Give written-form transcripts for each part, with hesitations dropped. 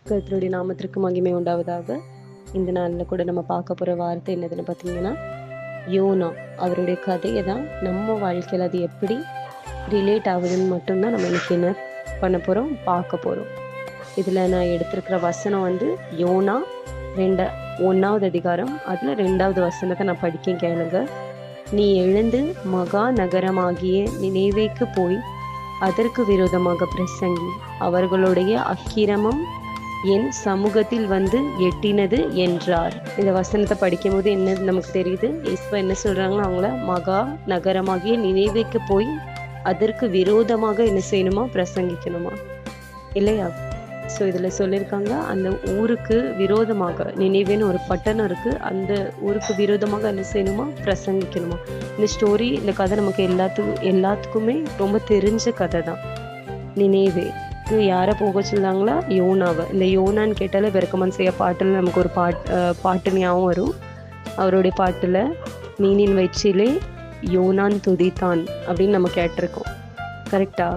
கர்த்தருடைய நாமத்திற்கு மகிமை உண்டாவதாக. இந்த நாளில் கூட நம்ம பார்க்க போகிற வார்த்தை என்னதுன்னு பார்த்தீங்கன்னா, யோனா அவருடைய கதையை தான் நம்ம வாழ்க்கையில் அது எப்படி ரிலேட் ஆகுதுன்னு மட்டும்தான் நம்ம இன்னைக்கு என்ன பண்ண போகிறோம், பார்க்க போகிறோம். இதில் நான் எடுத்திருக்கிற வசனம் வந்து யோனா 1வது அதிகாரம், அதில் 2வது வசனத்தை நான் படிக்க கேளுங்க. நீ எழுந்து மகா நகரமாகிய நினைவேக்கு போய் அதற்கு விரோதமாக பிரசங்கி, அவர்களுடைய அக்கிரமம் என் சமூகத்தில் வந்து எட்டினது என்றார். இந்த வசனத்தை படிக்கும் போது என்ன நமக்கு தெரியுது, இயேசுவா என்ன சொல்றாங்கன்னா, அவங்கள மகா நகரமாகிய நினைவேக்கு போய் அதற்கு விரோதமாக என்ன செய்யணுமா, பிரசங்கிக்கணுமா இல்லையா? ஸோ இதில் சொல்லியிருக்காங்க, அந்த ஊருக்கு விரோதமாக, நினைவேன்னு ஒரு பட்டணம் இருக்குது, அந்த ஊருக்கு விரோதமாக என்ன செய்யணுமா, பிரசங்கிக்கணுமா. இந்த ஸ்டோரி, இந்த கதை நமக்கு எல்லாத்துக்குமே ரொம்ப தெரிஞ்ச கதை தான். நினைவேக்கு யாரை போக சொல்லாங்களா, யோனாவை. இந்த யோனான்னு கேட்டாலே வெறுக்கமன் செய்ய பாட்டில் நமக்கு ஒரு பாட்டு ஞாபகம் வரும். அவருடைய பாட்டில் மீனின் வயிற்றிலே யோனான் துதித்தான் அப்படின்னு நம்ம கேட்டிருக்கோம், கரெக்டா?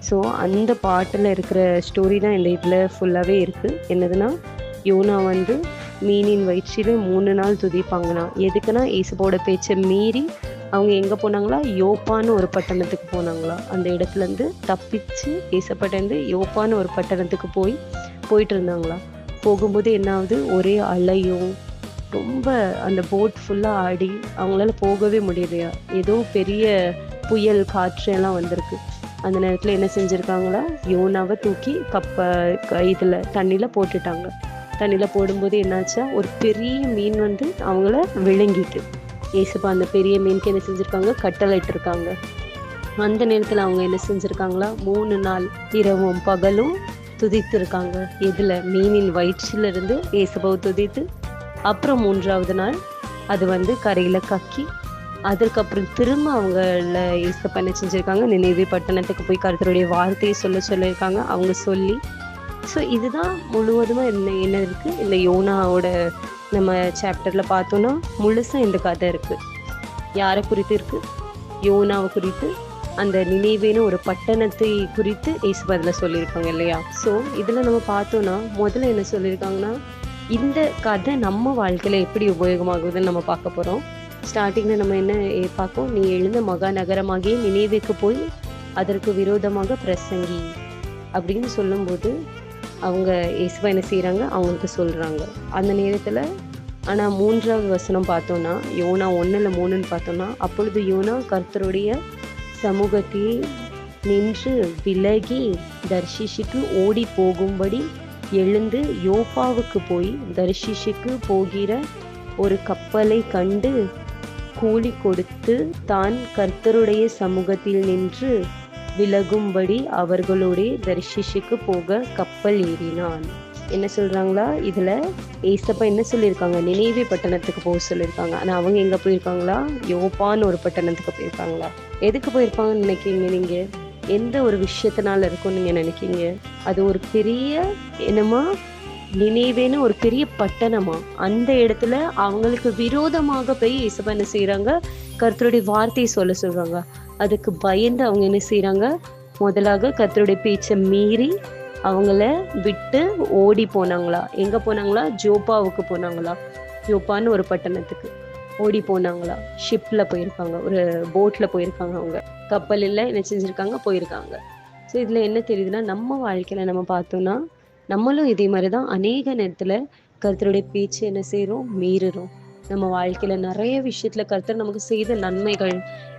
ஸோ அந்த பாட்டில் இருக்கிற ஸ்டோரி தான் இந்த இதில் ஃபுல்லாகவே இருக்குது. என்னதுன்னா, யோனா வந்து மீனின் வயிற்றிலே 3 நாள் துதிப்பாங்கண்ணா. எதுக்குன்னா, இயேசுவோட பேச்சை மீறி அவங்க எங்கே போனாங்களா, யோப்பான்னு ஒரு பட்டணத்துக்கு போனாங்களா. அந்த இடத்துலேருந்து தப்பிச்சு இயேசப்பட்டேருந்து யோப்பான்னு ஒரு பட்டணத்துக்கு போயிட்டு இருந்தாங்களா. போகும்போது என்ன ஆகுது, ஒரே அலையும், ரொம்ப அந்த போட் ஃபுல்லாக ஆடி அவங்களால போகவே முடியலையா. ஏதோ பெரிய புயல் காற்று எல்லாம் வந்திருக்கு. அந்த நேரத்தில் என்ன செஞ்சுருக்காங்களா, யோனாவை தூக்கி இதில் தண்ணியில் போட்டுட்டாங்க. தண்ணியில் போடும்போது என்னாச்சா, ஒரு பெரிய மீன் வந்து அவங்கள விழுங்கிட்டு, ஏசப்பா அந்த பெரிய மீனுக்கு என்ன செஞ்சுருக்காங்க, கட்டளையிட்டிருக்காங்க. அந்த நேரத்தில் அவங்க என்ன செஞ்சுருக்காங்களா, 3 நாள் இரவும் பகலும் துதித்திருக்காங்க. இதில் மீனின் வயிற்றிலிருந்து ஏசப்பாவை துதித்து, அப்புறம் 3வது நாள் அது வந்து கரையில் கக்கி, அதுக்கப்புறம் திரும்ப அவங்கள ஏசப்பா என்ன செஞ்சுருக்காங்க, நினைவே பட்டணத்துக்கு போய் கர்த்தருடைய வார்த்தையை சொல்லியிருக்காங்க. அவங்க சொல்லி, ஸோ இதுதான் முழுவதுமாக என்ன இருக்குது, இந்த யோனாவோட நம்ம சாப்டரில் பார்த்தோன்னா முழுசாக இந்த கதை இருக்குது. யாரை குறித்து இருக்குது, யோனாவை குறித்து, அந்த நினைவேன்னு ஒரு பட்டணத்தை குறித்து ஏசப்பா அதில் சொல்லியிருக்காங்க இல்லையா. ஸோ இதில் நம்ம பார்த்தோன்னா முதல்ல என்ன சொல்லியிருக்காங்கன்னா, இந்த கதை நம்ம வாழ்க்கையில் எப்படி உபயோகமாகுதுன்னு நம்ம பார்க்க போகிறோம். ஸ்டார்டிங்கில் நம்ம என்ன பார்ப்போம், நீ எழுந்த மகா நகரமாகிய நினைவேக்கு போய் அதற்கு விரோதமாக பிரசங்கி அப்படின்னு சொல்லும்போது அவங்க இயேசுவா என்ன செய்கிறாங்க, அவங்களுக்கு சொல்கிறாங்க. அந்த நேரத்தில் ஆனால் 3வது வசனம் பார்த்தோன்னா, யோனா 1:3 பார்த்தோன்னா, அப்பொழுது யோனா கர்த்தருடைய சமூகத்தில் நின்று விலகி தர்ஷீஷுக்கு ஓடி போகும்படி எழுந்து யோப்பாவுக்கு போய் தர்ஷீஷுக்கு போகிற ஒரு கப்பலை கண்டு கூலி கொடுத்து தான் கர்த்தருடைய சமூகத்தில் நின்று விலகும்படி அவர்களுடைய தர்ஷீஷுக்கு போக கப்பல் ஏறினான். என்ன சொல்றாங்களா, இதுல ஏசப்பா என்ன சொல்லியிருக்காங்க, நினைவே பட்டணத்துக்கு போக சொல்லியிருக்காங்க. ஆனா அவங்க எங்க போயிருக்காங்களா, யோப்பான்னு ஒரு பட்டணத்துக்கு போயிருக்காங்களா. எதுக்கு போயிருப்பாங்கன்னு நினைக்கிறீங்க நீங்க? எந்த ஒரு விஷயத்தினால இருக்கும் நீங்க நினைக்கிறீங்க? அது ஒரு பெரிய என்னமா, நினைவேன்னு ஒரு பெரிய பட்டணமா. அந்த இடத்துல அவங்களுக்கு விரோதமாக போய் இயேசுவா என்ன செய்யறாங்க, கர்த்தருடைய வார்த்தையை சொல்றாங்க. அதுக்கு பயந்து அவங்க என்ன செய்யறாங்க, முதலாக கர்த்தருடைய பேச்சை மீறி அவங்கள விட்டு ஓடி போனாங்களா. எங்க போனாங்களா, ஜோப்பாவுக்கு போனாங்களா. ஜோப்பான்னு ஒரு பட்டணத்துக்கு ஓடி போனாங்களா. ஷிப்ல போயிருக்காங்க, ஒரு போட்ல போயிருக்காங்க. அவங்க கப்பலில் என்ன செஞ்சிருக்காங்க, போயிருக்காங்க. ஸோ இதுல என்ன தெரியுதுன்னா, நம்ம வாழ்க்கையில நம்ம பார்த்தோம்னா நம்மளும் இதே மாதிரி தான் அநேக நேரத்தில் கர்த்தருடைய பேச்சு என்ன செய்கிறோம், மீறுறோம். நம்ம வாழ்க்கையில் நிறைய விஷயத்தில் கர்த்தர் நமக்கு செய்த நன்மைகள்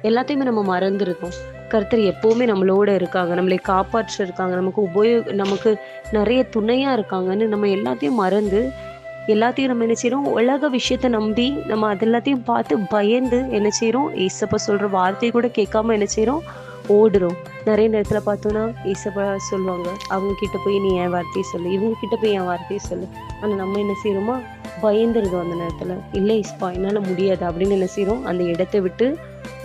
எல்லாத்தையுமே நம்ம மறந்துருக்கோம். கர்த்தர் எப்போவுமே நம்மளோட இருக்காங்க, நம்மளை காப்பாற்ற இருக்காங்க, நமக்கு நிறைய துணையாக இருக்காங்கன்னு நம்ம எல்லாத்தையும் மறந்து, எல்லாத்தையும் நம்ம என்ன செய்கிறோம், உலக விஷயத்தை நம்பி நம்ம அது எல்லாத்தையும் பார்த்து பயந்து என்ன செய்கிறோம், ஏசப்பா சொல்கிற வார்த்தையை கூட கேட்காம என்ன செய்கிறோம், ஓடுறோம். நிறைய நேரத்தில் பார்த்தோன்னா ஏசப்பா சொல்லுவாங்க, அவங்க கிட்ட போய் நீ என் வார்த்தையை சொல்லு, இவங்க கிட்ட போய் என் வார்த்தையை சொல்லு. ஆனால் நம்ம என்ன செய்யறோமா, பயந்துருதோம். அந்த நேரத்தில் இல்லை ஏசப்பா என்னால் முடியாது அப்படின்னு என்ன செய்யறோம், அந்த இடத்தை விட்டு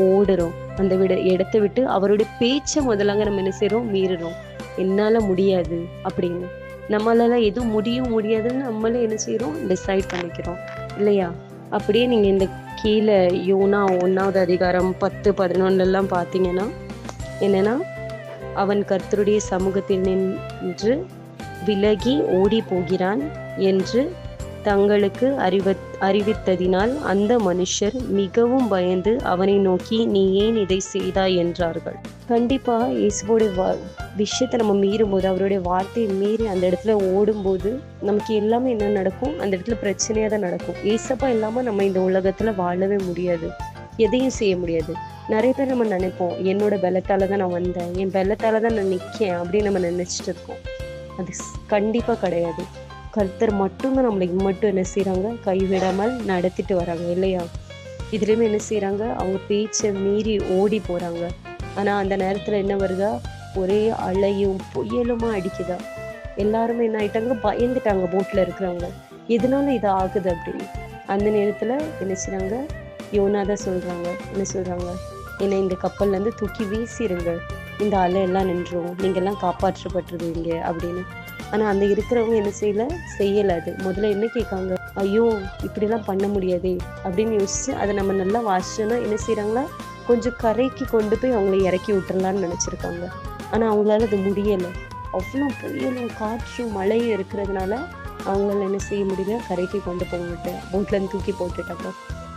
ஓடுறோம். அந்த இடத்தை விட்டு அவருடைய பேச்சை முதலாக நம்ம என்ன செய்யறோம், மீறுறோம். என்னால் முடியாது அப்படின்னு, நம்மளால எதுவும் முடியாதுன்னு நம்மளே என்ன செய்யறோம், டிசைட் பண்ணிக்கிறோம் இல்லையா. அப்படியே நீங்கள் இந்த கீழே யோனா 1வது அதிகாரம் 10-11 பார்த்தீங்கன்னா என்னன்னா, அவன் கர்த்தருடைய சமூகத்தில் நின்று விலகி ஓடி போகிறான் என்று தங்களுக்கு அறிவித்ததினால் அந்த மனுஷர் மிகவும் பயந்து அவனை நோக்கி, நீ ஏன் இதை செய்தாய் என்றார்கள். கண்டிப்பா இயேசுவோட விஷயத்தை நம்ம மீறும்போது, அவருடைய வார்த்தையை மீறி அந்த இடத்துல ஓடும்போது நமக்கு எல்லாமே என்ன நடக்கும்? அந்த இடத்துல பிரச்சனையா தான் நடக்கும். ஏசப்பா இல்லாம நம்ம இந்த உலகத்துல வாழவே முடியாது, எதையும் செய்ய முடியாது. நிறைய பேர் நம்ம நினைப்போம், என்னோட பலத்தால தான் நான் வந்தேன், என் பலத்தால தான் நான் நிற்கேன் அப்படின்னு நம்ம நினைச்சிட்டு இருக்கோம். அது கண்டிப்பா கிடையாது. கர்த்தர் மட்டும்தான் நம்மளை மட்டும் என்ன செய்யறாங்க? கைவிடாமல் நடத்திட்டு வராங்க இல்லையா? இதுலயுமே என்ன செய்யறாங்க? அவங்க பேச்சை மீறி ஓடி போறாங்க. ஆனா அந்த நேரத்துல என்ன வருதா? ஒரே அலையும் புயலுமா அடிக்குதா. எல்லாருமே என்ன ஆயிட்டாங்க? பயந்துட்டாங்க. போட்ல இருக்கிறவங்க எதனால இது ஆகுது அப்படின்னு. அந்த நேரத்துல என்ன செய்யறாங்க? யோனாதான் சொல்றாங்க. என்ன சொல்றாங்க? என்னை இந்த கப்பல்ல இருந்து தூக்கி வீசிருங்க, இந்த அலை எல்லாம் நின்றும், நீங்க எல்லாம் காப்பாற்றப்பட்டுருவீங்க அப்படின்னு. ஆனா அந்த இருக்கிறவங்க என்ன செய்யல. அது முதல்ல என்ன கேட்காங்க? ஐயோ இப்படிலாம் பண்ண முடியாதே அப்படின்னு யோசிச்சு அதை நம்ம நல்லா வாசிச்சோன்னா என்ன செய்யறாங்களா? கொஞ்சம் கரைக்கு கொண்டு போய் அவங்களை இறக்கி விட்டுறலான்னு நினைச்சிருக்காங்க. ஆனா அவங்களால அது முடியலை. அவ்வளோ புயலும் காற்றும் மழையும் இருக்கிறதுனால அவங்களால என்ன செய்ய முடியல? கரைக்கு கொண்டு போகிட்டு போட்ல இருந்து தூக்கி போட்டுட்டாங்க.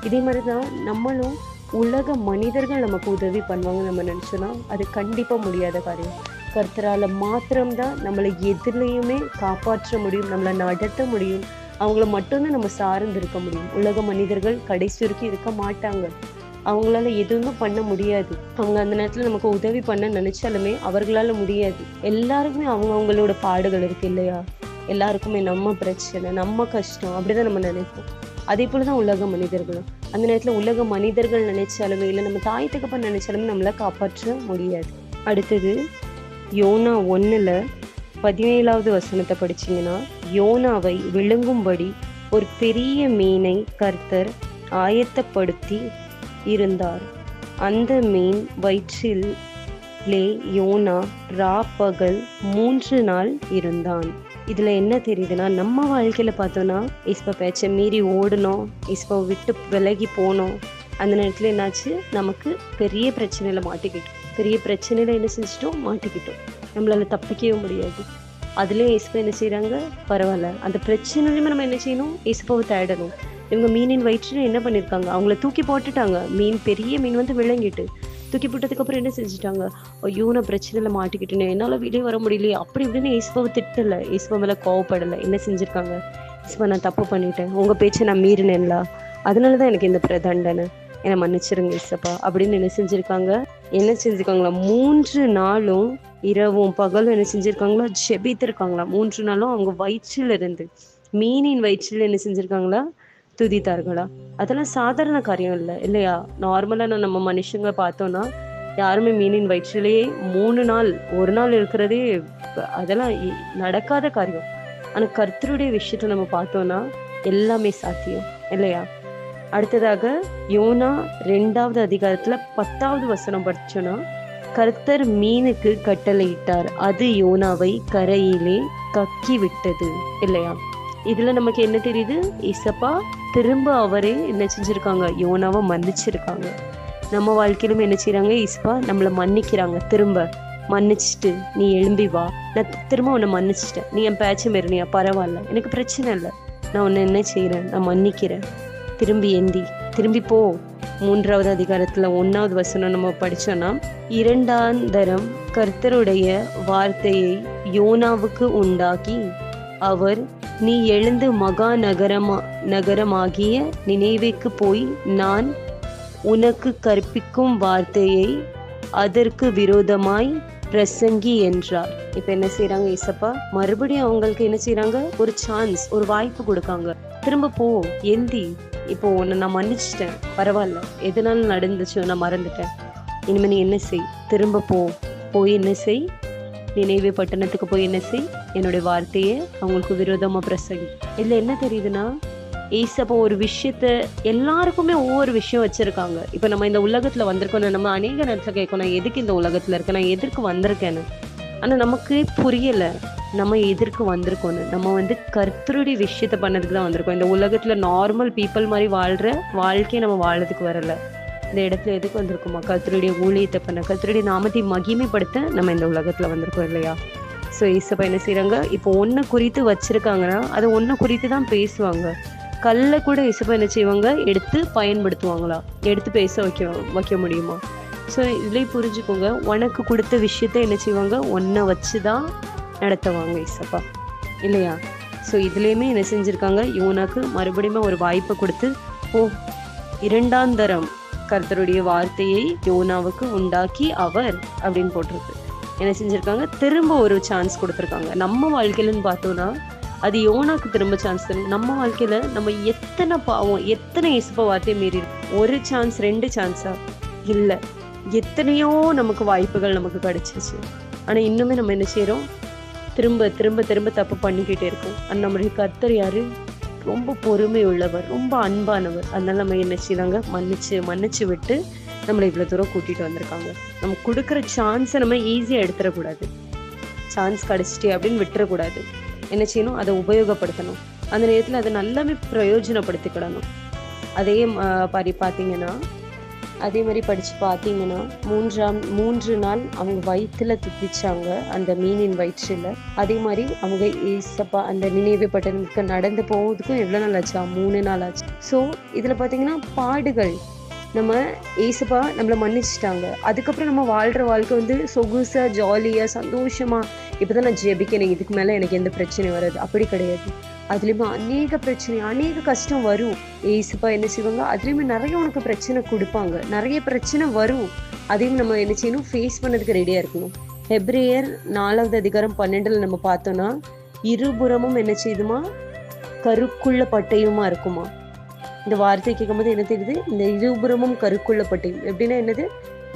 இதே மாதிரிதான் நம்மளும் உலக மனிதர்கள் நமக்கு உதவி பண்ணுவாங்க நம்ம நினைச்சோன்னா அது கண்டிப்பா முடியாத காரியம். கர்த்தரால மாத்திரம்தான் நம்மளை எதுலையுமே காப்பாற்ற முடியும், நம்மளை நடத்த முடியும். அவங்கள மட்டும்தான் நம்ம சார்ந்து இருக்க முடியும். உலக மனிதர்கள் கடைசி வரைக்கும் இருக்க மாட்டாங்க. அவங்களால எதுவுமே பண்ண முடியாது. அவங்க அந்த நேரத்துல நமக்கு உதவி பண்ண நினைச்சாலுமே அவர்களால முடியாது. எல்லாருக்குமே அவங்களோட பாடுகள் இருக்கு இல்லையா? எல்லாருக்குமே நம்ம பிரச்சனை, நம்ம கஷ்டம் அப்படிதான் நம்ம நினைப்போம். அதே போலதான் உலக மனிதர்களும். அந்த நேரத்துல உலக மனிதர்கள் நினைச்சாலுமே இல்லை நம்ம தாய் தகப்பன் நினைச்சாலுமே நம்மள காப்பாற்ற முடியாது. அடுத்தது யோனா 1:17 படிச்சீங்கன்னா, யோனாவை விழுங்கும்படி ஒரு பெரிய மீனை கர்த்தர் ஆயத்தப்படுத்தி இருந்தார். அந்த மீன் வயிற்றிலே யோனா பகல் 3 நாள் இருந்தான். இதுல என்ன தெரியுதுன்னா, நம்ம வாழ்க்கையில பார்த்தோம்னா இஸ்பா பேச்சை மீறி ஓடணும், இஸ்பாவை விட்டு விலகி போனோம். அந்த நேரத்துல என்னாச்சு? நமக்கு பெரிய பிரச்சனையில மாட்டிக்கிட்டோம். பெரிய பிரச்சனையில என்ன செஞ்சிட்டோம்? மாட்டிக்கிட்டோம். நம்மளால தப்பிக்கவே முடியாது. அதுலயும் இஸ்பா என்ன செய்யறாங்க? பரவாயில்ல, அந்த பிரச்சனையிலுமே நம்ம என்ன செய்யணும்? இஸ்பாவை தேடணும். இவங்க மீனின் வயிற்றுல என்ன பண்ணிருக்காங்க? அவங்கள தூக்கி போட்டுட்டாங்க. பெரிய மீன் வந்து விளங்கிட்டு தூக்கி போட்டதுக்கு அப்புறம் என்ன செஞ்சுட்டாங்க? ஐயோ நான் பிரச்சனையில மாட்டிக்கிட்டேன், என்னால வெளியே வர முடியலையே அப்படி இப்படின்னு இஸ்பாவை திட்டல, இஸ்பா மேல கோவப்படலை. என்ன செஞ்சிருக்காங்க? இஸ்பா நான் தப்பு பண்ணிட்டேன், உங்க பேச்சை நான் மீறினேன்ல, அதனாலதான் எனக்கு இந்த தண்டனை, என்னை மன்னிச்சிருங்க இசப்பா அப்படின்னு என்ன செஞ்சிருக்காங்களா? 3 நாளும் இரவும் பகலும் என்ன செஞ்சிருக்காங்களா? ஜெபித்திருக்காங்களா. 3 நாளும் அவங்க வயிற்றில இருந்து, மீனின் வயிற்றில என்ன செஞ்சிருக்காங்களா? துதித்தார்களா. அதெல்லாம் சாதாரண காரியம் இல்லை இல்லையா? நார்மலா நம்ம மனுஷங்க பார்த்தோம்னா யாருமே மீனின் வயிற்றிலேயே 3 நாள் 1 நாள் இருக்கிறதே அதெல்லாம் நடக்காத காரியம். ஆனா கர்த்தருடைய விஷயத்த நம்ம பார்த்தோம்னா எல்லாமே சாத்தியம் இல்லையா? அடுத்ததாக யோனா 2வது அதிகாரத்துல 10வது படிச்சோன்னா, கர்த்தர் மீனுக்கு கட்டளையிட்டார், அது யோனாவை கரையிலே கக்கி விட்டது இல்லையா? இதுல நமக்கு என்ன தெரியுது? இசப்பா திரும்ப அவரே என்ன செஞ்சிருக்காங்க? யோனாவை மன்னிச்சிருக்காங்க. நம்ம வாழ்க்கையிலும் என்ன செய்யறாங்க? இசப்பா நம்மளை மன்னிக்கிறாங்க. திரும்ப மன்னிச்சுட்டு நீ எழும்பி வா, நான் திரும்ப உன்னை மன்னிச்சிட்டேன், நீ என் பேச்ச மீறினியா, பரவாயில்ல, எனக்கு பிரச்சனை இல்லை, நான் உன்னை என்ன செய்யறேன்? நான் மன்னிக்கிறேன், திரும்பி போ. 3வது அதிகாரத்துல 1வது நம்ம படிச்சோம்னா, 2ஆம் தரம் கர்த்தருடைய வார்த்தையை யோனாவுக்கு உண்டாக்கி அவர், நீ எழுந்து மகா நகரமாகிய நினைவேக்கு போய் நான் உனக்கு கற்பிக்கும் வார்த்தையை அதற்கு விரோதமாய் பிரசங்கி என்றார். இப்ப என்ன செய்யறாங்க? இசப்பா மறுபடியும் அவங்களுக்கு என்ன செய்யறாங்க? ஒரு சான்ஸ், ஒரு வாய்ப்பு கொடுக்காங்க. திரும்ப போ, எந்தி, இப்போ உன்னை நான் மன்னிச்சிட்டேன், பரவாயில்ல, எதனால நடந்துச்சு நான் மறந்துட்டேன், இனிமே நீ என்ன செய்? திரும்ப போய் என்ன செய்? நினைவே பட்டணத்துக்கு போய் என்ன செய்? என்னுடைய வார்த்தையை அவங்களுக்கு விரோதமா பிரசங்கி. இதுல என்ன தெரியுதுன்னா, ஏசப்பா ஒரு விஷயத்த, எல்லாருக்குமே ஒவ்வொரு விஷயம் வச்சிருக்காங்க. இப்ப நம்ம இந்த உலகத்துல வந்திருக்கோம், நம்ம அநேக நேரத்துல கேட்கணும், நான் எதுக்கு இந்த உலகத்துல இருக்கேன், நான் எதற்கு வந்திருக்கேன்னு. ஆனா நமக்கு புரியல நம்ம எதற்கு வந்திருக்கோன்னு. நம்ம கர்த்தருடைய விஷயத்த பண்ணதுக்கு தான் வந்திருக்கோம். இந்த உலகத்துல நார்மல் பீப்புள் மாதிரி வாழ்ற வாழ்க்கையை நம்ம வாழறதுக்கு வரல. இந்த இடத்துல எதுக்கு வந்திருக்கோமா? கர்த்தருடைய ஊழியத்தை பண்ண, கர்த்தருடைய நாமத்தை மகிமைப்படுத்த நம்ம இந்த உலகத்துல வந்திருக்கோம் இல்லையா? ஸோ ஏசப்பா என்ன செய்கிறாங்க, இப்போ ஒன்றை குறித்து வச்சுருக்காங்கன்னா அதை ஒன்றை குறித்து தான் பேசுவாங்க. கல்ல கூட ஏசப்பா என்ன செய்வாங்க, எடுத்து பயன்படுத்துவாங்களா, எடுத்து பேச வைக்க முடியுமா? ஸோ இதுலேயே புரிஞ்சுக்கோங்க, உனக்கு கொடுத்த விஷயத்த என்ன செய்வாங்க, ஒன்றை வச்சு தான் நடத்துவாங்க ஏசப்பா, இல்லையா? ஸோ இதுலேயுமே என்ன செஞ்சுருக்காங்க, யோனாக்கு மறுபடியும் ஒரு வாய்ப்பை கொடுத்து, ஓ 2ஆம் தரம் கர்த்தருடைய வார்த்தையை யோனாவுக்கு உண்டாக்கி அவர் அப்படின்னு போட்டிருக்கு. என்ன செஞ்சுருக்காங்க, திரும்ப ஒரு சான்ஸ் கொடுத்துருக்காங்க. நம்ம வாழ்க்கையிலன்னு பார்த்தோன்னா அது யோனாக்கு திரும்ப சான்ஸ் தரும். நம்ம வாழ்க்கையில் நம்ம எத்தனை பாவம், எத்தனை இயேசுப்பா வார்த்தையை மீறி, ஒரு சான்ஸ் 2 சான்ஸா இல்லை, எத்தனையோ நமக்கு வாய்ப்புகள் நமக்கு கிடைச்சிச்சு. ஆனால் இன்னுமே நம்ம என்ன செய்கிறோம், திரும்ப திரும்ப திரும்ப தப்பு பண்ணிக்கிட்டே இருக்கோம். அந்த நம்மளுடைய கர்த்தர் யாரு, ரொம்ப பொறுமை உள்ளவர், ரொம்ப அன்பானவர். அதனால நம்ம என்ன செய்யறாங்க, மன்னிச்சு விட்டு நம்மளை இவ்வளோ தூரம் கூட்டிகிட்டு வந்திருக்காங்க. நம்ம கொடுக்குற சான்ஸை நம்ம ஈஸியாக எடுத்துடக்கூடாது. சான்ஸ் கிடச்சிட்டே அப்படின்னு விட்டுறக்கூடாது. என்ன செய்யணும், அதை உபயோகப்படுத்தணும். அந்த நேரத்தில் அதை நல்லாவே பிரயோஜனப்படுத்திக்கிடணும். அதே பார்த்தீங்கன்னா அதே மாதிரி படித்து பார்த்தீங்கன்னா 3 நாள் அவங்க வயிற்றுல துப்பிச்சாங்க, அந்த மீனின் வயிற்றில். அதே மாதிரி அவங்க ஏசப்பா அந்த நினைவு பட்டணத்துக்கு நடந்து போவதுக்கும் எவ்வளோ நாள் ஆச்சா, 3 நாள் ஆச்சு. ஸோ இதில் பார்த்தீங்கன்னா பாடுகள், நம்ம ஏசப்பா நம்மளை மன்னிச்சிட்டாங்க. அதுக்கப்புறம் நம்ம வாழ்கிற வாழ்க்கை வந்து சொகுசாக ஜாலியாக சந்தோஷமாக, இப்போ தான் நான் ஜெபிக்கிறேன், இதுக்கு மேலே எனக்கு எந்த பிரச்சனையும் வராது, அப்படி கிடையாது. அதுலேயுமே அநேக பிரச்சனை, அநேக கஷ்டம் வரும். ஏசப்பா என்ன செய்வாங்க, அதுலேயுமே நிறைய உனக்கு பிரச்சனை கொடுப்பாங்க, நிறைய பிரச்சனை வரும். அதையும் நம்ம என்ன செய்யணும், ஃபேஸ் பண்ணதுக்கு ரெடியாக இருக்கணும். எபிரேயர் 4ஆவது அதிகாரம் 12 நம்ம பார்த்தோன்னா, இருபுறமும் என்ன செய்யுதுமா, கருக்குள்ள பட்டயமா இருக்குமா. இந்த வார்த்தை கேட்கும்போது என்ன தெரியுது, இந்த இருபுறமும் கருக்குள்ள பட்டயம் எப்படின்னா என்னது,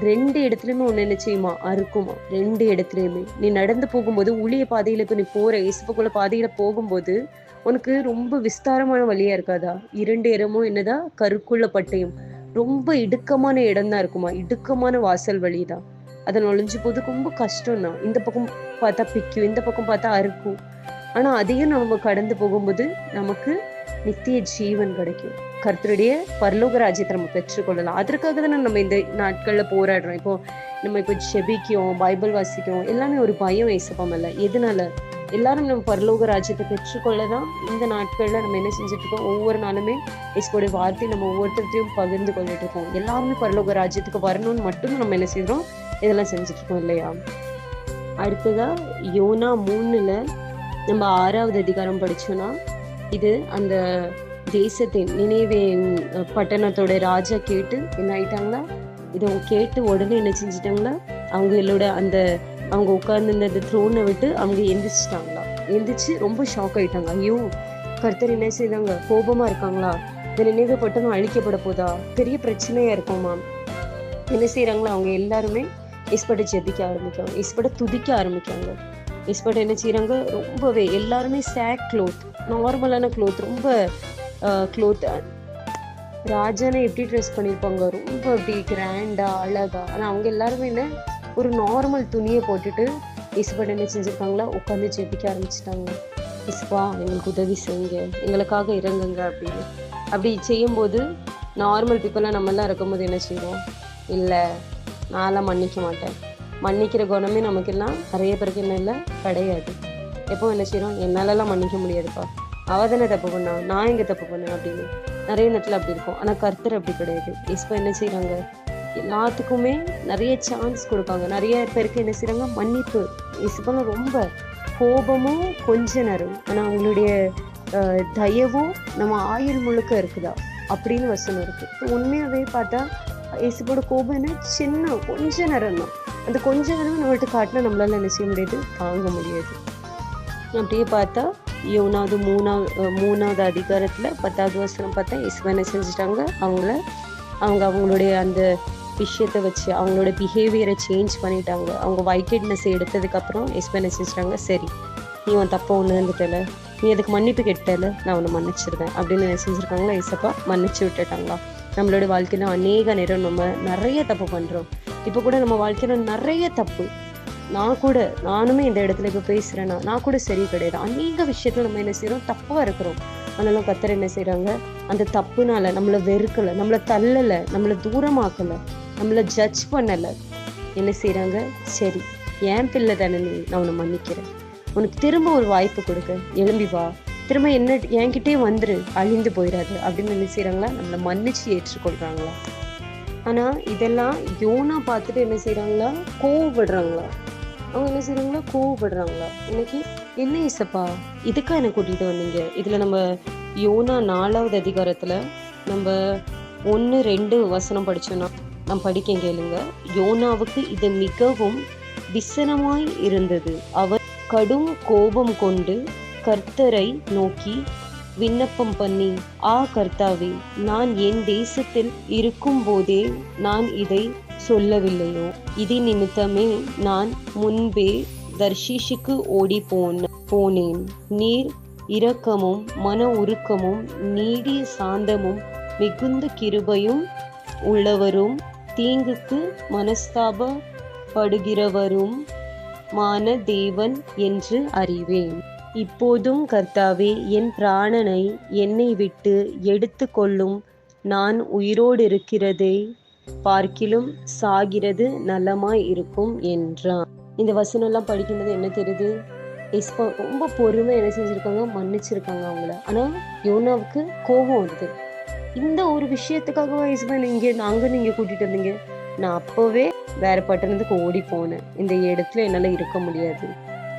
2 இடத்துலையுமே ஒன்று என்ன செய்யுமா, அறுக்குமா. 2 இடத்துலையுமே நீ நடந்து போகும்போது, ஊழிய பாதையில் இப்போ நீ போகிற இயேசுக்குள்ள பாதையில் போகும்போது உனக்கு ரொம்ப விஸ்தாரமான வழியா இருக்காதா, 2 இடமும் என்னதா, கருக்குள்ள பட்டயம். ரொம்ப இடுக்கமான இடம் தான் இருக்குமா, இடுக்கமான வாசல் வழி தான். அதை நுழைஞ்சு போது ரொம்ப கஷ்டம் தான். இந்த பக்கம் பார்த்தா பிக்கும், இந்த பக்கம் பார்த்தா அறுக்கும். ஆனால் அதையும் நம்ம கடந்து போகும்போது நமக்கு நித்திய ஜீவன் கிடைக்கும். கர்த்தருடைய பரலோக ராஜ்யத்தை நம்ம பெற்றுக்கொள்ளலாம். அதற்காக தானே நம்ம இந்த நாட்களில் போராடுறோம். இப்போ செபிக்கும், பைபிள் வாசிக்கும், எல்லாமே ஒரு பயம் ஏசப்பா மேல. எதனால, எல்லாரும் நம்ம பரலோக ராஜ்யத்தை பெற்றுக்கொள்ள தான் இந்த நாட்களில் நம்ம என்ன செஞ்சுட்டு இருக்கோம், ஒவ்வொரு நாளுமே இயேசுவோட வார்த்தை நம்ம ஒவ்வொருத்தரையும் பகிர்ந்து கொண்டுட்டு இருக்கோம். எல்லாருமே பரலோக ராஜ்யத்துக்கு வரணும்னு மட்டும் நம்ம என்ன செய்யறோம், இதெல்லாம் செஞ்சுட்டு இருக்கோம், இல்லையா? அடுத்ததா யோனா 3ல் நம்ம 6ஆவது அதிகாரம் படிச்சோம்னா, இது அந்த தேசத்தின் நினைவேன் பட்டணத்தோட ராஜா கேட்டு என்ன ஆயிட்டாங்களா, இதை கேட்டு உடனே என்ன செஞ்சிட்டாங்களா, அவங்களோட அவங்க உட்கார்ந்து அந்த த்ரோனை விட்டு அவங்க எந்திரிச்சிட்டாங்களா. எந்திரிச்சு ரொம்ப ஷாக் ஆயிட்டாங்க. ஐயோ, கர்த்தர் என்ன செய்தாங்க, கோபமா இருக்காங்களா, இந்த நினைவு பட்டணம் அழிக்கப்பட போதா, பெரிய பிரச்சனையா இருக்குமா. என்ன செய்யறாங்களா, அவங்க எல்லாருமே இஸ்பட்டை ஜெபிக்க ஆரம்பிக்காங்க, இஸ்பட்டை துதிக்க ஆரம்பிக்காங்க. இஸ்பட்டை என்ன செய்யறாங்க, ரொம்பவே எல்லாருமே சேக் க்ளோத், நார்மலான க்ளோத், ரொம்ப க்ளோத். ராஜானை எப்படி ட்ரெஸ் பண்ணியிருப்பாங்க, ரொம்ப அப்படி கிராண்டா அழகா. ஆனால் அவங்க எல்லாருமே என்ன, ஒரு நார்மல் துணியை போட்டுட்டு இஸ்பட்டை என்ன செஞ்சுருக்காங்களா, உட்காந்து ஜெபிக்க ஆரம்பிச்சிட்டாங்க. இஸ்பா எங்களுக்கு உதவி செய்யுங்க, எங்களுக்காக இறங்குங்க அப்படின்னு. அப்படி செய்யும்போது நார்மல் பீப்புளாக நம்மெல்லாம் இருக்கும்போது என்ன செய்வோம், இல்லை நான்லாம் மன்னிக்க மாட்டேன், மன்னிக்கிற குணமே நமக்கெல்லாம் நிறைய பேருக்கு என்ன இல்லை, கிடையாது. எப்போ என்ன செய்யறோம், என்னாலலாம் மன்னிக்க முடியாதுப்பா, அவ தானே தப்பு பண்ணா, நான் எங்கே தப்பு பண்ணேன் அப்படின்னு நிறைய நேரத்தில் அப்படி இருக்கும். ஆனால் கர்த்தர் அப்படி கிடையாது. இப்போ என்ன செய்யறாங்க, எல்லாத்துக்குமே நிறைய சான்ஸ் கொடுப்பாங்க. நிறைய பேருக்கு என்ன செய்யறாங்க, மன்னிப்பு. இப்போலாம் ரொம்ப கோபமும் கொஞ்ச நேரம், ஆனால் அவங்களுடைய தயவும் நம்ம ஆயுள் முழுக்க இருக்குதா அப்படின்னு வசனம் இருக்கு. உண்மையாவே பார்த்தா இயேசுவோட கோபம் என்ன, சின்ன கொஞ்ச நேரம் தான். அந்த கொஞ்ச நேரம் நம்மள்ட்ட காட்டினா நம்மளால என்ன செய்ய முடியாது, தாங்க முடியாது. அப்படியே பார்த்தா யோனாவது 3ஆவது அதிகாரத்தில் 10ஆவது வசனம் பார்த்தா இயேசுவை என்ன செஞ்சுட்டாங்க, அவங்களுடைய அந்த விஷயத்தை வச்சு அவங்களோட பிஹேவியரை சேஞ்ச் பண்ணிட்டாங்க. அவங்க வைக்கெட்னஸ் எடுத்ததுக்கப்புறம் இயேசுவை என்ன செஞ்சுட்டாங்க, சரி நீ உன் தப்பை உணர்ந்துட்டல, நீ அதுக்கு மன்னிப்பு கேட்டல, நான் உன்னை மன்னிச்சிருவேன் அப்படின்னு என்ன செஞ்சுருக்காங்களா, இயேசப்பா மன்னிச்சு விட்டுட்டாங்களா. நம்மளோட வாழ்க்கையில அநேக நேரம் நம்ம நிறைய தப்பு பண்ணுறோம். இப்போ கூட நம்ம வாழ்க்கையில் நிறைய தப்பு, நானுமே இந்த இடத்துல இப்போ பேசுகிறேன்னா நான் கூட சரி கிடையாது. அநேக விஷயத்தில் நம்ம என்ன செய்கிறோம், தப்பாக இருக்கிறோம். ஆனாலும் கர்த்தர் என்ன செய்கிறாங்க, அந்த தப்புனால நம்மளை வெறுக்கலை, நம்மளை தள்ளலை, நம்மளை தூரமாக்கலை, நம்மளை ஜட்ஜ் பண்ணலை. என்ன செய்கிறாங்க, சரி என் பிள்ளை தானே நீ, நான் உன்னை மன்னிக்கிறேன், உனக்கு திரும்ப ஒரு வாய்ப்பு கொடுக்க, எழும்பி வா, திரும்ப என்ன என்கிட்டே வந்துரு, அழிந்து போயிடாது அப்படின்னு என்ன செய்யறாங்களா, நம்மளை மன்னிச்சு ஏற்றுக்கொள்றாங்களா. ஆனா இதெல்லாம் யோனா பார்த்துட்டு என்ன செய்யறாங்களா, கோவப்படுறாங்களா. அவங்க என்ன செய்யறாங்களா, கோவப்படுறாங்களா. இன்னைக்கு என்ன இசப்பா இதுக்கா என்ன கூட்டிட்டு வந்தீங்க. இதுல நம்ம யோனா 4வது அதிகாரத்துல நம்ம 1-2 வசனம் படிச்சோம்னா, நான் படிக்க கேளுங்க. யோனாவுக்கு இது மிகவும் விசனமாய் இருந்தது. அவர் கடும் கோபம் கொண்டு கர்த்தரை நோக்கி விண்ணப்பம் பண்ணி, கர்த்தாவே, நான் என் தேசத்தில் இருக்கும் போதே நான் இதை சொல்லவில்லையோ? இது நிமித்தமே நான் முன்பே தர்ஷீஷுக்கு ஓடி போனேன். நீர் இரக்கமும் மன உருக்கமும் நீடிய சாந்தமும் மிகுந்த கிருபையும் உள்ளவரும் தீங்குக்கு மனஸ்தாபப்படுகிறவரும் மான தேவன் என்று அறிவேன். இப்போதும் கர்த்தாவே, என் பிராணனை என்னை விட்டு எடுத்து கொள்ளும். நான் உயிரோடு இருக்கிறதை பார்க்கிலும் சாகிறது நலமாய் இருக்கும் என்றான். இந்த வசனம் எல்லாம் படிக்கும்போது என்ன தெரியுது, ரொம்ப பொறுமை என்ன செஞ்சிருக்காங்க, மன்னிச்சிருக்காங்க அவங்கள. ஆனா யோனாவுக்கு கோபம் வருது. இந்த ஒரு விஷயத்துக்காகவா நீங்க கூட்டிட்டு வந்தீங்க? நான் அப்பவே வேற பட்டணத்துக்கு ஓடி போனேன். இந்த இடத்துல என்னால இருக்க முடியாது.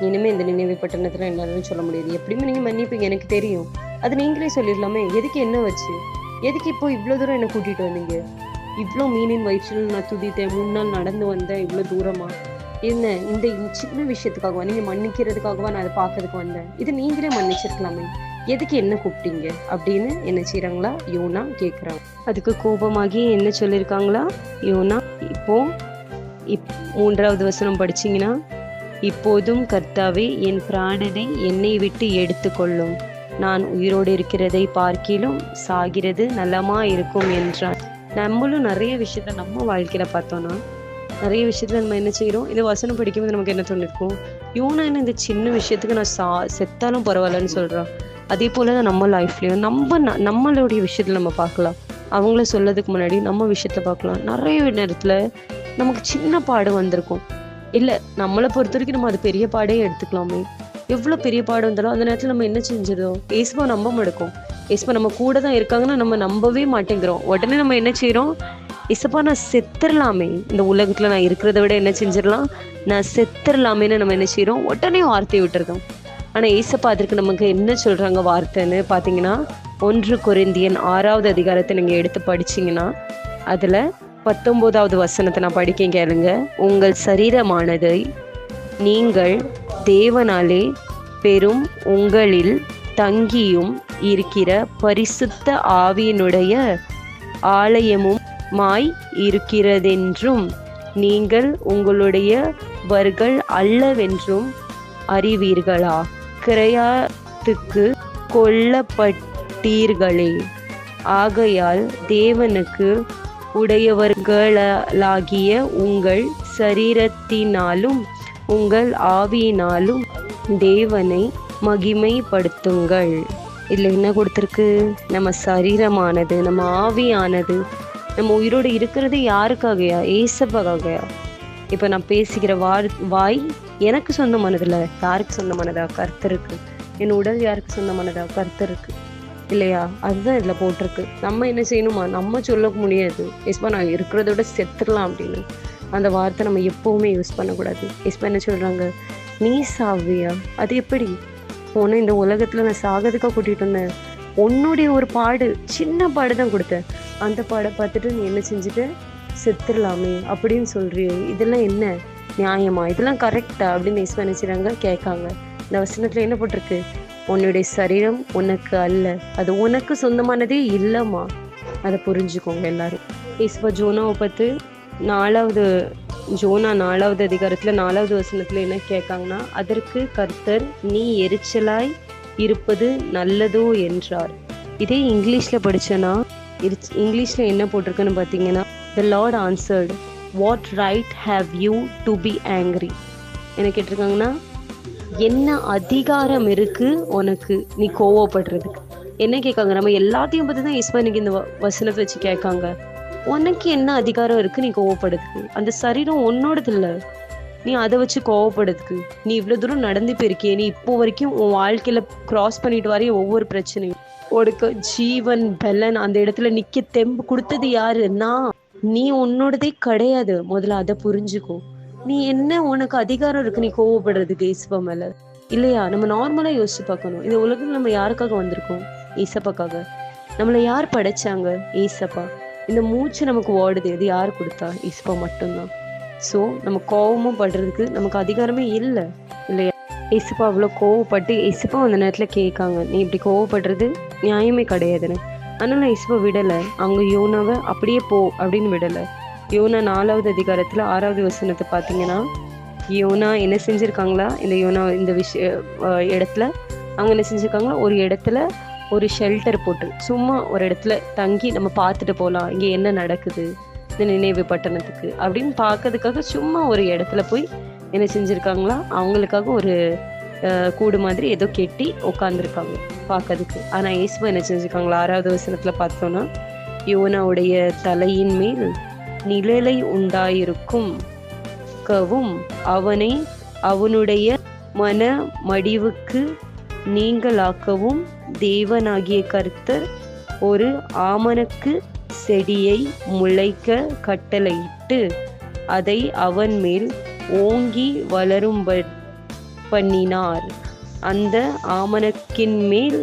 இனிமே இந்த நினைவு பட்டணத்துல என்னால சொல்ல முடியாது. எப்படியுமே நீங்க மன்னிப்பீங்க, எனக்கு தெரியும். அது நீங்களே சொல்லிடலாமே. எதுக்கு என்ன வச்சு, எதுக்கு இப்போ இவ்வளவு தூரம் என்ன கூட்டிட்டு வந்தீங்க? இவ்வளோ மீனின் வயிற்றில் நான் துடித்தேன், 3 நாள் நடந்து வந்தேன் இவ்வளோ தூரமா. என்ன இந்த சின்ன விஷயத்துக்காகவா, நீங்க மன்னிக்கிறதுக்காகவா நான் அதை பார்க்கறதுக்கு வந்தேன்? இது நீங்களே மன்னிச்சிருக்கலாமே, எதுக்கு என்ன கூப்பிட்டீங்க அப்படின்னு என்ன செய்யறாங்களா, யோனா கேட்குறாங்க. அதுக்கு கோபமாகி என்ன சொல்லியிருக்காங்களா யோனா. இப்போ 3வது வசனம் படிச்சீங்கன்னா, இப்போதும் கர்த்தாவே, என் பிராணனை என்னை விட்டு எடுத்துக்கொள்ளும். நான் உயிரோடு இருக்கிறதை பார்க்கிலும் சாகிறது நலமா இருக்கும் என்றான். நம்மளும் நிறைய விஷயத்த நம்ம வாழ்க்கையில பார்த்தோம்னா, நிறைய விஷயத்துல நம்ம என்ன செய்யறோம், இந்த வசனம் படிக்கும்போது நமக்கு என்ன தோணிருக்கும், யோனா என்ன இந்த சின்ன விஷயத்துக்கு நான் செத்தாலும் பரவாயில்லன்னு சொல்றான். அதே போலதான் நம்ம லைஃப்லயும் நம்மளுடைய விஷயத்துல நம்ம பார்க்கலாம். அவங்கள சொல்லதுக்கு முன்னாடி நம்ம விஷயத்த பார்க்கலாம். நிறைய நேரத்துல நமக்கு சின்ன பாடு வந்திருக்கும். இல்ல, நம்மளை பொறுத்த வரைக்கும் நம்ம அது பெரிய பாடே எடுத்துக்கலாமே. எவ்வளவு பெரிய பாடு வந்தாலும் அந்த நேரத்துல நம்ம என்ன செஞ்சிருந்தோம், ஏசுவா நம்ப மாட்டோம். ஏசுப்பா நம்ம கூட தான் இருக்காங்கன்னா நம்ம நம்பவே மாட்டேங்கிறோம். உடனே நம்ம என்ன செய்யறோம், ஏசப்பா நான் செத்துடலாமே, இந்த உலகத்துல நான் இருக்கிறத விட என்ன செஞ்சிடலாம், நான் செத்துடலாமேன்னு நம்ம என்ன செய்யறோம், உடனே வார்த்தையை விட்டுருந்தோம். ஆனா ஏசப்பா அதற்கு நமக்கு என்ன சொல்றாங்க வார்த்தைன்னு பாத்தீங்கன்னா, 1 கொரிந்தியன் 6வது அதிகாரத்தை நீங்க எடுத்து படிச்சீங்கன்னா, அதுல 19வது வசனத்தை நான் படிக்க கேளுங்க. உங்கள் சரீரமானதை நீங்கள் தேவனாலே பெரும் உங்களில் தங்கியும் இருக்கிற பரிசுத்த ஆவியினுடைய ஆலயமும் மாய் இருக்கிறதென்றும் நீங்கள் உங்களுடையவர்கள் அல்லவென்றும் அறிவீர்களா? கிரயத்துக்கு கொல்லப்பட்டீர்களே, ஆகையால் தேவனுக்கு உடையவர்களாகிய உங்கள் சரீரத்தினாலும் உங்கள் ஆவியினாலும் தேவனை மகிமைப்படுத்துங்கள். இதுல என்ன கொடுத்திருக்கு, நம்ம சரீரமானது, நம்ம ஆவியானது, நம்ம உயிரோடு இருக்கிறது யாருக்காகயா, ஏசப்பாகயா. இப்ப நான் பேசுகிற வாய் எனக்கு சொந்தமானதுல, யாருக்கு சொந்தமானதா, கர்த்தருக்கு. என் உடல் யாருக்கு சொந்தமானதா, கர்த்தருக்கு, இல்லையா? அதுதான் இதுல போட்டிருக்கு. நம்ம என்ன செய்யணுமா, நம்ம சொல்ல முடியாது ஏசப்பா நான் இருக்கிறத விட செத்துடலாம் அப்படின்னு. அந்த வார்த்தை நம்ம எப்பவுமே யூஸ் பண்ணக்கூடாது. ஏசப்பா என்ன சொல்றாங்க, நீ சாவியா? அது எப்படி? உன்னை இந்த உலகத்துல நான் சாகிறதுக்கா கூட்டிட்டு வந்தேன். உன்னுடைய ஒரு பாடு, சின்ன பாடு தான் கொடுத்தேன். அந்த பாடை பார்த்துட்டு நீ என்ன செஞ்சுட்ட, செத்துடலாமே அப்படின்னு சொல்றியே, இதெல்லாம் என்ன நியாயமா, இதெல்லாம் கரெக்டா அப்படின்னு ஏசப்பா நினைச்சாங்க, கேட்காங்க. இந்த வசனத்துல என்ன போட்டிருக்கு, உன்னுடைய சரீரம் உனக்கு அல்ல, அது உனக்கு சொந்தமானதே இல்லம்மா. அதை புரிஞ்சுக்கோங்க எல்லாரும். ஏசப்பா ஜோனாவை பார்த்து ஜோனா 4வது அதிகாரத்துல 4வது வசனத்துல என்ன கேட்காங்கன்னா, அதற்கு கர்த்தர், நீ எரிச்சலாய் இருப்பது நல்லதோ என்றார். இதே இங்கிலீஷ்ல படிச்சேன்னா, இங்கிலீஷ்ல என்ன போட்டிருக்குன்னு பாத்தீங்கன்னா, the Lord answered, what right have you to be angry? என்ன கேட்டிருக்காங்கன்னா, என்ன அதிகாரம் இருக்கு உனக்கு நீ கோவப்படுறதுக்கு? என்ன கேட்காங்க, நம்ம எல்லாத்தையும் பத்தி தான் ஈஸ்வரன் இன்னைக்கு இந்த வசனத்தை வச்சு கேட்காங்க. உனக்கு என்ன அதிகாரம் இருக்கு நீ கோவப்படுறதுக்கு? அந்த சரீரம் உன்னோடது இல்ல, நீ அதை வச்சு கோவப்படுறதுக்கு? நீ இவ்வளவு தூரம் நடந்து போயிருக்கியே, நீ இப்போ வரைக்கும் உன் வாழ்க்கையில கிராஸ் பண்ணிட்டு வரைய ஒவ்வொரு பிரச்சனையும் உனக்கு ஜீவன் பலன் அந்த இடத்துல நிக்க தெம்பு கொடுத்தது யாரு? நான். நீ உன்னோடதே கிடையாது. முதல்ல அதை புரிஞ்சுக்கோ. நீ என்ன, உனக்கு அதிகாரம் இருக்கு நீ கோவப்படுறதுக்கு ஏசப்பா மேல? இல்லையா? நம்ம நார்மலா யோசிச்சு பார்க்கணும். இந்த உலகம் நம்ம யாருக்காக வந்திருக்கோம்? ஏசப்பாக்காக. நம்மளை யார் படைச்சாங்க? ஏசப்பா. இந்த மூச்சு நமக்கு ஓடுது, இது யார் கொடுத்தா? ஏசப்பா மட்டும்தான். ஸோ நம்ம கோவமும் படுறதுக்கு நமக்கு அதிகாரமே இல்லை, இல்லையா? ஏசப்பா அவ்வளோ கோவப்பட்டு ஏசப்பா அந்த நேரத்தில் கேட்காங்க, நீ இப்படி கோவப்படுறது நியாயமே கிடையாதுன்னு. அதனால ஏசப்பா விடலை. அவங்க யோனாவை அப்படியே போ அப்படின்னு விடலை. யோனா 4வது அதிகாரத்தில் 6வது வசனத்தை பார்த்தீங்கன்னா, யோனா என்ன செஞ்சுருக்காங்களா? இந்த யோனா இந்த இடத்துல அவங்க என்ன செஞ்சுருக்காங்களா? ஒரு இடத்துல ஒரு ஷெல்டர் போட்டு சும்மா ஒரு இடத்துல தங்கி நம்ம பார்த்துட்டு போகலாம், இங்கே என்ன நடக்குது இந்த நினைவு பட்டணத்துக்கு அப்படின்னு பார்க்கறதுக்காக சும்மா ஒரு இடத்துல போய் என்ன செஞ்சுருக்காங்களா? அவங்களுக்காக ஒரு கூடு மாதிரி ஏதோ கெட்டி உட்காந்துருக்காங்க பார்க்கறதுக்கு. ஆனால் ஏசப்பா என்ன செஞ்சுருக்காங்களா? 6வது வசனத்தில் பார்த்தோன்னா, யோனாவுடைய தலையின் மேல் நிழலை உண்டாயிருக்கும் கவும் அவனை அவனுடைய மன மடிவுக்கு நீங்களாக்கவும் தேவனாகிய கர்த்தர் ஒரு ஆமணக்கு செடியை முளைக்க கட்டளையிட்டு அதை அவன் மேல் ஓங்கி வளரும் பண்ணினார். அந்த ஆமணக்கின் மேல்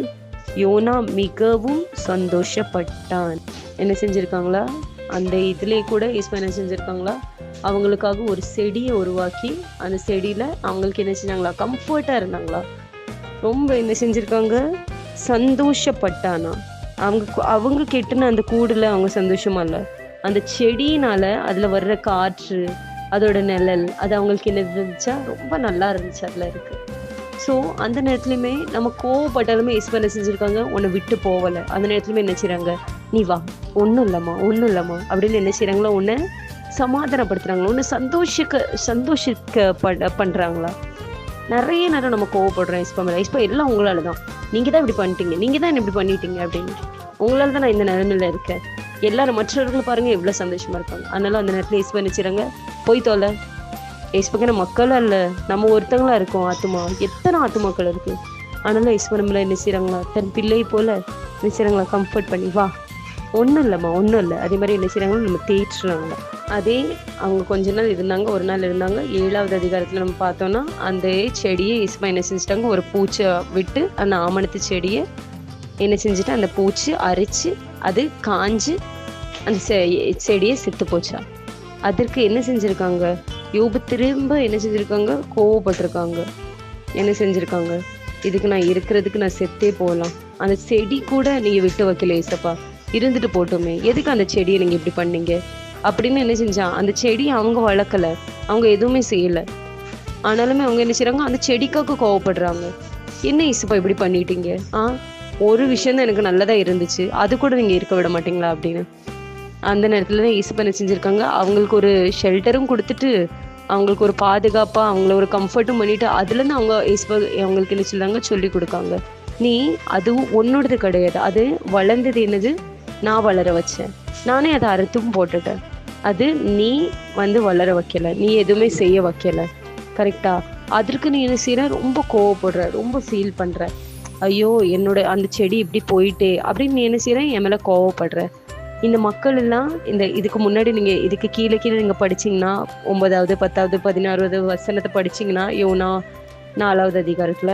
யோனா மிகவும் சந்தோஷப்பட்டான். என்ன செஞ்சிருக்காங்களா? அந்த இதுலேயே கூட ஈஸ்வா என்ன செஞ்சுருக்காங்களா? அவங்களுக்காக ஒரு செடியை உருவாக்கி அந்த செடியில் அவங்களுக்கு என்ன செஞ்சாங்களா? கம்ஃபர்ட்டாக இருந்தாங்களா? ரொம்ப என்ன செஞ்சுருக்காங்க? சந்தோஷப்பட்டானா. அவங்க கெட்டுன அந்த கூடுல அவங்க சந்தோஷமா இல்லை, அந்த செடியினால அதில் வர்ற காற்று, அதோட நிழல், அது அவங்களுக்கு என்ன இருந்துச்சா? ரொம்ப நல்லா இருந்துச்சு அதில் இருக்கு. ஸோ அந்த நேரத்துலையுமே நம்ம கோவப்பட்டாலுமே ஈஸ்வா என்ன செஞ்சுருக்காங்க? உன்னை விட்டு போகலை. அந்த நேரத்துலையுமே என்ன செய்கிறாங்க? நீ வா, ஒன்றும் இல்லைம்மா அப்படின்னு என்ன செய்கிறாங்களோ உன்னை சமாதானப்படுத்துகிறாங்களா? உன்னை சந்தோஷிக்க பண்ணுறாங்களா? நிறைய நேரம் நம்ம கோவப்படுறோம் ஈஸ்வா மேலே. ஈஸ்வா எல்லாம் உங்களால தான், நீங்கள் தான் இப்படி பண்ணிட்டீங்க, நீங்கள் தான் இப்படி பண்ணிட்டீங்க அப்படின்னு. உங்களால தான் நான் இந்த நிலைமையில இருக்கேன். எல்லாரும் மற்றவர்களும் பாருங்கள் எவ்வளோ சந்தோஷமாக இருக்காங்க. அதனால அந்த நேரத்தில் ஈஸ்வா நினைச்சிறாங்க, போய் தோலை. ஈஸ்வா மக்களும் இல்லை, நம்ம ஒருத்தங்களா இருக்கோம். ஆத்துமா, எத்தனை ஆத்துமாக்கள் இருக்குது. அதனால ஈஸ்வா நம்மள என்ன செய்கிறாங்களா? தன் பிள்ளை போல என்ன செய்கிறாங்களா? கம்ஃபர்ட் பண்ணி வா, ஒன்றும் இல்லைம்மா, ஒன்றும் இல்லை. அதே மாதிரி என்ன செய்கிறாங்களோ நம்ம தேய்ச்சுறாங்க. அதே அவங்க கொஞ்ச நாள் இருந்தாங்க, ஒரு நாள் இருந்தாங்க. 7வது அதிகாரத்தில் நம்ம பார்த்தோன்னா, அந்த செடியை ஈஸ்வா என்ன செஞ்சுட்டாங்க? ஒரு பூச்சை விட்டு அந்த ஆமணத்து செடியை என்ன செஞ்சுட்டு அந்த பூச்சி அரிச்சு அது காஞ்சு அந்த செடியை செத்து போச்சா. அதற்கு என்ன செஞ்சுருக்காங்க? யோபு திரும்ப என்ன செஞ்சுருக்காங்க? கோவப்பட்டிருக்காங்க. என்ன செஞ்சுருக்காங்க? இதுக்கு நான் இருக்கிறதுக்கு நான் செத்தே போகலாம், அந்த செடி கூட நீங்கள் விட்டு வைக்கல ஏசப்பா, இருந்துட்டு போட்டோமே, எதுக்கு அந்த செடியை நீங்கள் இப்படி பண்ணீங்க அப்படின்னு என்ன செஞ்சான்? அந்த செடியை அவங்க வளர்க்கலை, அவங்க எதுவுமே செய்யலை. ஆனாலுமே அவங்க என்ன செய்கிறாங்க? அந்த செடிக்காக கோவப்படுறாங்க. என்ன ஏசப்பா இப்படி பண்ணிட்டீங்க? ஒரு விஷயந்தான் எனக்கு நல்லதாக இருந்துச்சு, அது கூட நீங்கள் இருக்க விட மாட்டீங்களா அப்படின்னு. அந்த நேரத்தில் தான் ஏசப்பா என்ன செஞ்சுருக்காங்க? அவங்களுக்கு ஒரு ஷெல்டரும் கொடுத்துட்டு அவங்களுக்கு ஒரு பாதுகாப்பாக அவங்கள ஒரு கம்ஃபர்ட்டும் பண்ணிவிட்டு அதுலேருந்து அவங்க ஏசப்பா அவங்களுக்கு என்ன சொல்கிறாங்க? சொல்லி கொடுக்காங்க, நீ அதுவும் உன்னோடது கிடையாது, அது வளர்ந்தது என்னது? நான் வளர வச்சேன், நானே அதை அறுத்தும் போட்டுட்டேன், அது நீ வளர வைக்கலை, நீ எதுவுமே செய்ய வைக்கலை, கரெக்டா? அதற்கு நீ என்ன செய்கிற? ரொம்ப கோவப்படுற, ரொம்ப ஃபீல் பண்ணுற, ஐயோ என்னோட அந்த செடி இப்படி போயிட்டே அப்படின்னு நீ என்ன செய்கிற? என் மேலே கோவப்படுற. இந்த மக்கள் எல்லாம் இதுக்கு முன்னாடி நீங்கள் இதுக்கு கீழே நீங்கள் படிச்சிங்கன்னா 9வது 10வது 16வது வசனத்தை படிச்சிங்கன்னா, யோனா 4வது அதிகாரத்தில்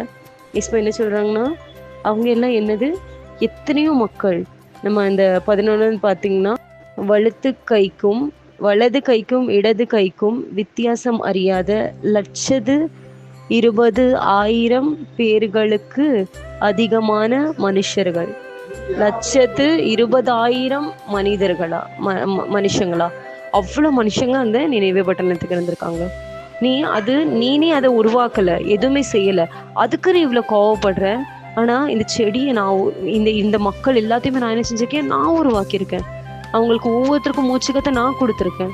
ஈஸ்வா என்ன சொல்கிறாங்கன்னா, அவங்க எல்லாம் என்னது? எத்தனையோ மக்கள். நம்ம அந்த 11 பார்த்தீங்கன்னா, வலது கைக்கும் இடது கைக்கும் வித்தியாசம் அறியாத 120,000 பேர்களுக்கு அதிகமான மனுஷர்கள். 120,000 மனுஷங்களா? அவ்வளோ மனுஷங்க அந்த நினைவு பட்டணத்துக்கு இருந்திருக்காங்க. நீனே அதை உருவாக்கலை, எதுவுமே செய்யலை, அதுக்கு நீ இவ்வளோ கோவப்படுற. ஆனால் இந்த செடியை நான் இந்த மக்கள் எல்லாத்தையுமே நான் என்ன செஞ்சிருக்கேன்? நான் உருவாக்கியிருக்கேன். அவங்களுக்கு ஒவ்வொருத்தருக்கும் மூச்சுக்கத்தை நான் கொடுத்துருக்கேன்.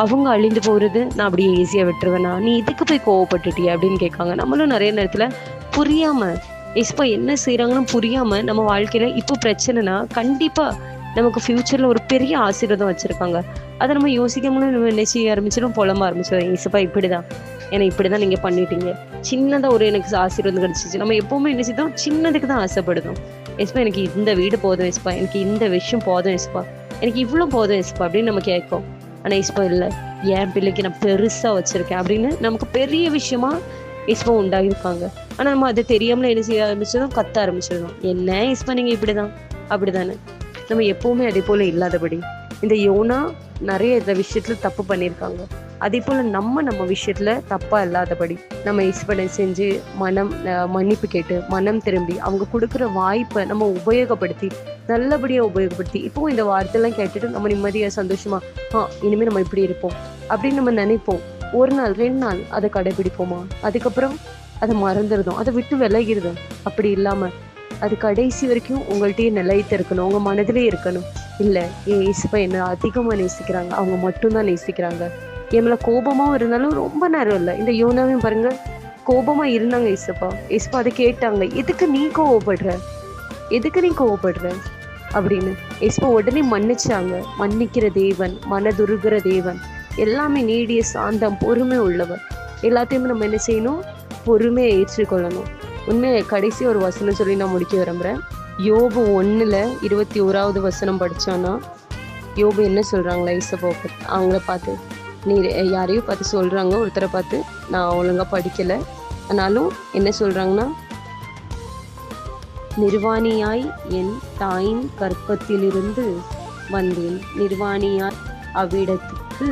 அவங்க அழிந்து போகிறது நான் அப்படியே ஈஸியாக விட்டுருவேனா? நீ இதுக்கு போய் கோவப்பட்டுட்டிய அப்படின்னு கேட்காங்க. நம்மளும் நிறைய நேரத்தில் புரியாமல் ஏசப்பா என்ன செய்கிறாங்கன்னு புரியாமல் நம்ம வாழ்க்கையில் இப்போ பிரச்சனைனா கண்டிப்பாக நமக்கு ஃப்யூச்சரில் ஒரு பெரிய ஆசீர்வாதம் வச்சுருக்காங்க. அதை நம்ம யோசிக்காமலும் நம்ம என்ன செய்ய ஆரம்பிச்சிடும்? புலம்ப ஆரம்பிச்சிடும். ஏசப்பா இப்படி தான் ஏன்னா இப்படிதான் நீங்க பண்ணிட்டீங்க. சின்னதா ஒரு எனக்கு ஆசீர்வாதம் கிடைச்சிச்சு. நம்ம எப்பவுமே என்ன செய்தோம், சின்னதுக்கு தான் ஆசைப்படுதோம். எஸ்பா எனக்கு இந்த வீடு போதும் எஸ்பா, எனக்கு இந்த விஷயம் போதும் எஸ்பா, எனக்கு இவ்வளவு போதும் எஸ்பா அப்படின்னு நம்ம கேட்கும். ஆனா எஸ்பா இல்ல, என் பிள்ளைக்கு நான் பெருசா வச்சிருக்கேன் அப்படின்னு நமக்கு பெரிய விஷயமா எஸ்பா உண்டாகிருக்காங்க. ஆனா நம்ம அதை தெரியாமல என்ன செய்ய ஆரம்பிச்சதும், கத்த ஆரம்பிச்சிருந்தோம். என்ன எஸ்பா நீங்க இப்படிதான் அப்படிதானே. நம்ம எப்பவுமே அதே போல இல்லாதபடி இந்த யோனா நிறைய இந்த விஷயத்துல தப்பு பண்ணியிருக்காங்க. அதே போல நம்ம விஷயத்துல தப்பா இல்லாதபடி நம்ம இஸ்பனை செஞ்சு மன்னிப்பு கேட்டு மனம் திரும்பி அவங்க கொடுக்குற வாய்ப்பை நம்ம உபயோகப்படுத்தி நல்லபடியா உபயோகப்படுத்தி இப்போ இந்த வார்த்தையெல்லாம் கேட்டுட்டு நம்ம நிம்மதியா சந்தோஷமா இனிமே நம்ம இப்படி இருப்போம் அப்படின்னு நம்ம நினைப்போம். ஒரு நாள் 2 நாள் அதை கடைபிடிப்போமா, அதுக்கப்புறம் அதை மறந்துடுதோம், அதை விட்டு விலகிடுதோம். அப்படி இல்லாம அது கடைசி வரைக்கும் உங்கள்கிட்டயே நிலைத்து இருக்கணும், உங்க மனதிலே இருக்கணும். இல்ல என் இயேசுப்பா என்ன அதிகமா நேசிக்கிறாங்க, அவங்க மட்டும்தான் நேசிக்கிறாங்க. என் மேல கோபமாவும் இருந்தாலும் ரொம்ப நேரம் இல்லை. இந்த யோனாவையும் பாருங்க, கோபமா இருந்தாங்க இயேசுப்பா அதை கேட்டாங்க, எதுக்கு நீ கோவப்படுற, எதுக்கு நீ கோவப்படுற அப்படின்னு. இயேசுப்பா உடனே மன்னிச்சாங்க. மன்னிக்கிற தேவன், மனதுருகிற தேவன், எல்லாமே நீடிய சாந்தம் பொறுமை உள்ளவர். எல்லாத்தையுமே நம்ம என்ன செய்யணும், பொறுமையை ஏற்றுக்கொள்ளணும். உண்மையை கடைசி ஒரு வசனம் சொல்லி நான் முடிக்க விரும்புறேன். யோபு 1:21 வசனம் படிச்சோன்னா, யோபு என்ன சொல்றாங்களா இயேசுப்பா அவங்கள பார்த்து, நீ யாரையும் பார்த்து சொல்றாங்க, ஒருத்தரை பார்த்து, நான் ஒழுங்கா படிக்கல, ஆனாலும் என்ன சொல்றாங்கன்னா, நிர்வாணியாய் என் தாயின் கற்பத்திலிருந்து வந்தேன், நிர்வாணியாய் அவ்விடத்துக்கு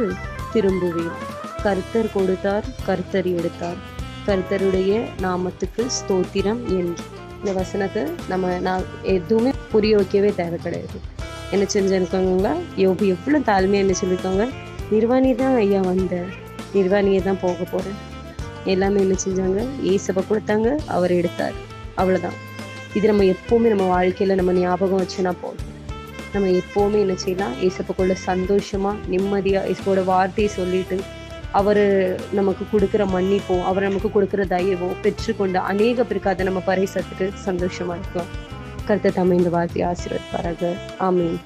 திரும்புவேன். கர்த்தர் கொடுத்தார், கர்த்தர் எடுத்தார், கர்த்தருடைய நாமத்துக்கு ஸ்தோத்திரம் என்று. இந்த வசனத்தை நான் எதுவுமே புரிய வைக்கவே தேவை கிடையாது. என்ன செஞ்சிருக்காங்க, யோபு எவ்வளவு தாழ்மையா என்ன சொல்லியிருக்காங்க, நிர்வாணி தான் ஐயா வந்த, நிர்வாணியை தான் போக போறேன். எல்லாமே என்ன செஞ்சாங்க, இயேசுவை கொடுத்தாங்க, அவர் எடுத்தார், அவ்வளவுதான். இது நம்ம எப்பவுமே நம்ம வாழ்க்கையில நம்ம ஞாபகம் வச்சுனா போதும். நம்ம எப்பவுமே என்ன செய்யலாம், இயேசுக்குள்ள சந்தோஷமா நிம்மதியா இயேசுவோட வார்த்தையை சொல்லிட்டு அவர் நமக்கு கொடுக்குற மன்னிப்போ, அவர் நமக்கு கொடுக்குற தயவோ பெற்றுக்கொண்டு அநேக பேருக்கு அதை நம்ம பரிசத்துக்கு சந்தோஷமா இருக்கலாம். கர்த்தர் தாமே இந்த வார்த்தையை ஆசீர்வதிப்பாராக. ஆமீன்.